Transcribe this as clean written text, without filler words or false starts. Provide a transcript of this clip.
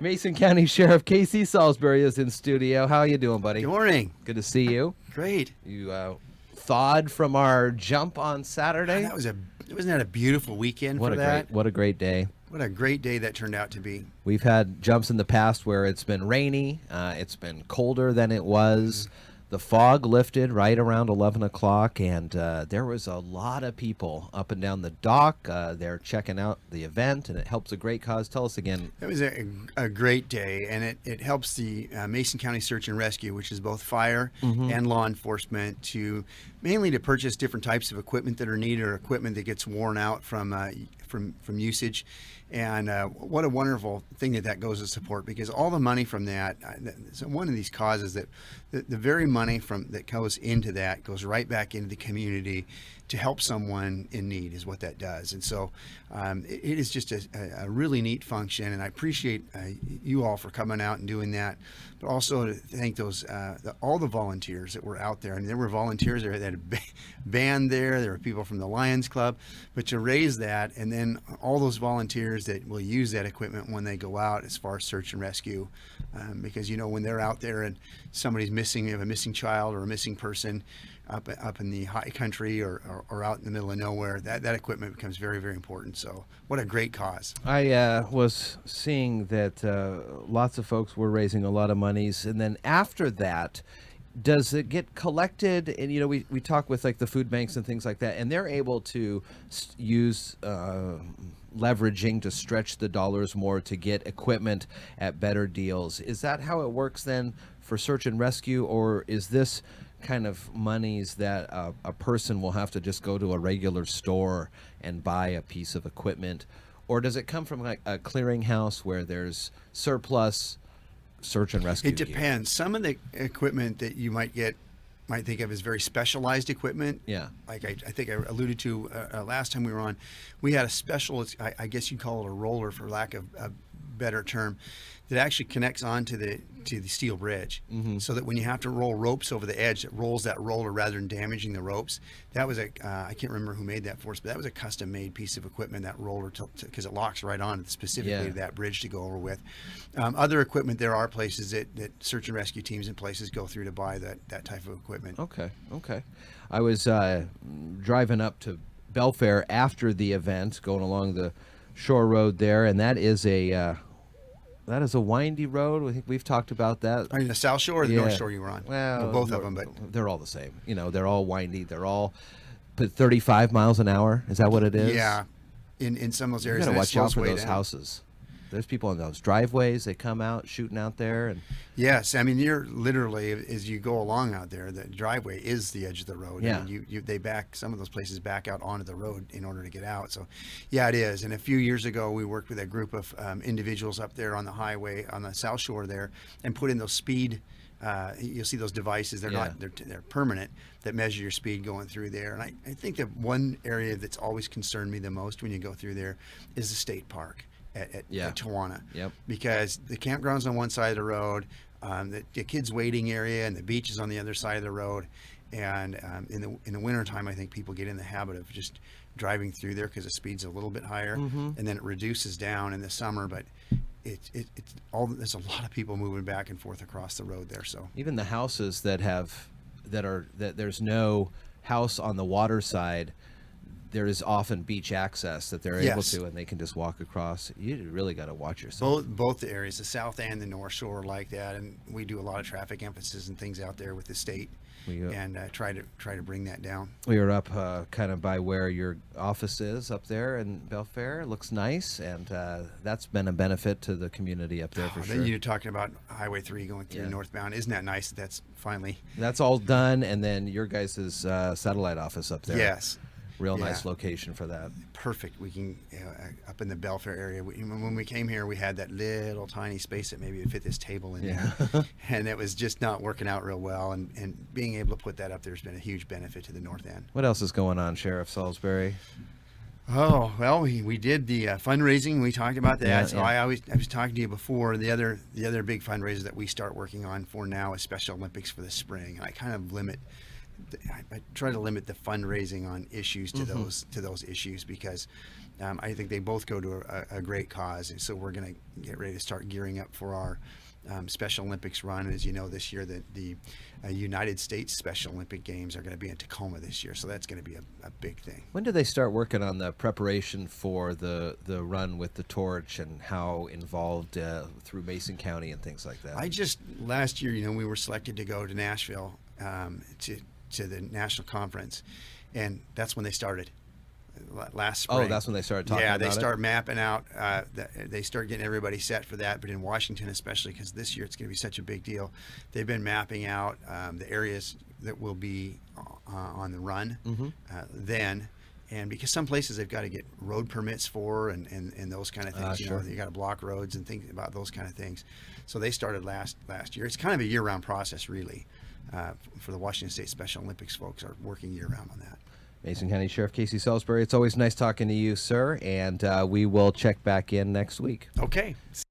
Mason County Sheriff Casey Salisbury is in studio. How are you doing, buddy? Good morning. Good to see you. Great. You thawed from our jump on Saturday. Wasn't that a beautiful weekend What for that? What a great day. What a great day that turned out to be. We've had jumps in the past where it's been rainy, it's been colder than it was. The fog lifted right around 11 o'clock, and there was a lot of people up and down the dock. They're checking out the event, and it helps a great cause. Tell us again. It was a great day, and it helps the Mason County Search and Rescue, which is both fire and law enforcement, mainly to purchase different types of equipment that are needed or equipment that gets worn out from usage. And what a wonderful thing that goes to support, because all the money from that, so one of these causes that the very money that goes into that goes right back into the community to help someone in need is what that does. And so it is just a really neat function, and I appreciate you all for coming out and doing that, but also to thank all the volunteers that were out there. And there were volunteers there that had a band there were people from the Lions Club, but to raise that, and then all those volunteers that will use that equipment when they go out as far as search and rescue, because when they're out there and somebody's missing, you have a missing child or a missing person up in the high country or out in the middle of nowhere, that equipment becomes very, very important. So what a great cause. I was seeing that lots of folks were raising a lot of monies, and then after that, does it get collected? And we talk with like the food banks and things like that, and they're able to use leveraging to stretch the dollars more to get equipment at better deals. Is that how it works then for search and rescue, or is this kind of monies that a person will have to just go to a regular store and buy a piece of equipment, or does it come from like a clearinghouse where there's surplus search and rescue? It depends. Some of the equipment that you might think of as very specialized equipment. Yeah. Like I think I alluded to last time we were on, we had a special, I guess you'd call it a roller for lack of a better term, that actually connects onto the steel bridge, so that when you have to roll ropes over the edge, it rolls that roller rather than damaging the ropes. That was I can't remember who made that for us, but that was a custom made piece of equipment, that roller, because it locks right on specifically to that bridge to go over with. Other equipment, there are places that search and rescue teams and places go through to buy that type of equipment. Okay. I was driving up to Belfair after the event, going along the shore road there, and that is a windy road. I think we've talked about that. Are you the South Shore or the North Shore you were on? Well, both of them, but they're all the same. They're all windy. They're all 35 miles an hour. Is that what it is? Yeah. In some of those areas, you gotta watch out for those down. houses. There's people in those driveways. They come out shooting out there, and yes, I mean, you're literally, as you go along out there, the driveway is the edge of the road. Yeah. I mean, they back, some of those places back out onto the road in order to get out. So yeah, it is. And a few years ago, we worked with a group of individuals up there on the highway on the South Shore there, and put in those speed. You'll see those devices. They're they're permanent, that measure your speed going through there. And I think that one area that's always concerned me the most when you go through there is the state park at Tawana. Yep. Because the campground's on one side of the road, the kids waiting area, and the beach is on the other side of the road. And in the wintertime, I think people get in the habit of just driving through there because the speed's a little bit higher, and then it reduces down in the summer. But there's a lot of people moving back and forth across the road there. So even the houses that there's no house on the water side, there is often beach access that they're able to, and they can just walk across. You really got to watch yourself. Both the areas, the South and the North Shore, are like that, and we do a lot of traffic emphasis and things out there with the state, and try to bring that down. We were up kind of by where your office is up there in Belfair. It looks nice, and that's been a benefit to the community up there for sure. Then you're talking about Highway 3 going through northbound. Isn't that nice? That's finally... That's all done, and then your guys' satellite office up there. Yes. Real nice location for that. Perfect. We can, up in the Belfair area, when we came here, we had that little tiny space that maybe would fit this table in there. And it was just not working out real well. And being able to put that up there has been a huge benefit to the north end. What else is going on, Sheriff Salisbury? Oh, well, we did the fundraising. We talked about that. I was talking to you before. The other big fundraiser that we start working on for now is Special Olympics for the spring. And I kind of I try to limit the fundraising on issues to those issues, because I think they both go to a great cause, and so we're going to get ready to start gearing up for our Special Olympics run. As you know, this year the United States Special Olympic Games are going to be in Tacoma this year, so that's going to be a big thing. When do they start working on the preparation for the run with the torch, and how involved through Mason County and things like that? Last year, we were selected to go to Nashville to the national conference, and that's when they started. Last spring. Oh, that's when they started talking about it? Yeah, they start mapping out. They start getting everybody set for that. But in Washington, especially, because this year it's going to be such a big deal, they've been mapping out the areas that will be on the run then. And because some places they've got to get road permits for and those kind of things. Sure. You got to block roads and think about those kind of things. So they started last year. It's kind of a year-round process, really, for the Washington State Special Olympics folks are working year-round on that. Mason County Sheriff Casey Salisbury, it's always nice talking to you, sir, and we will check back in next week. Okay. See